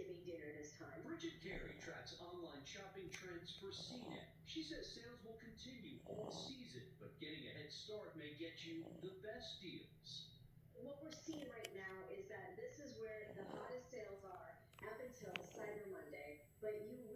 Thanksgiving dinner this time. Bridget Carey tracks online shopping trends for CNET. She says sales will continue all season, but getting a head start may get you the best deals. What we're seeing right now is that this is where the hottest sales are up until Cyber Monday, but you will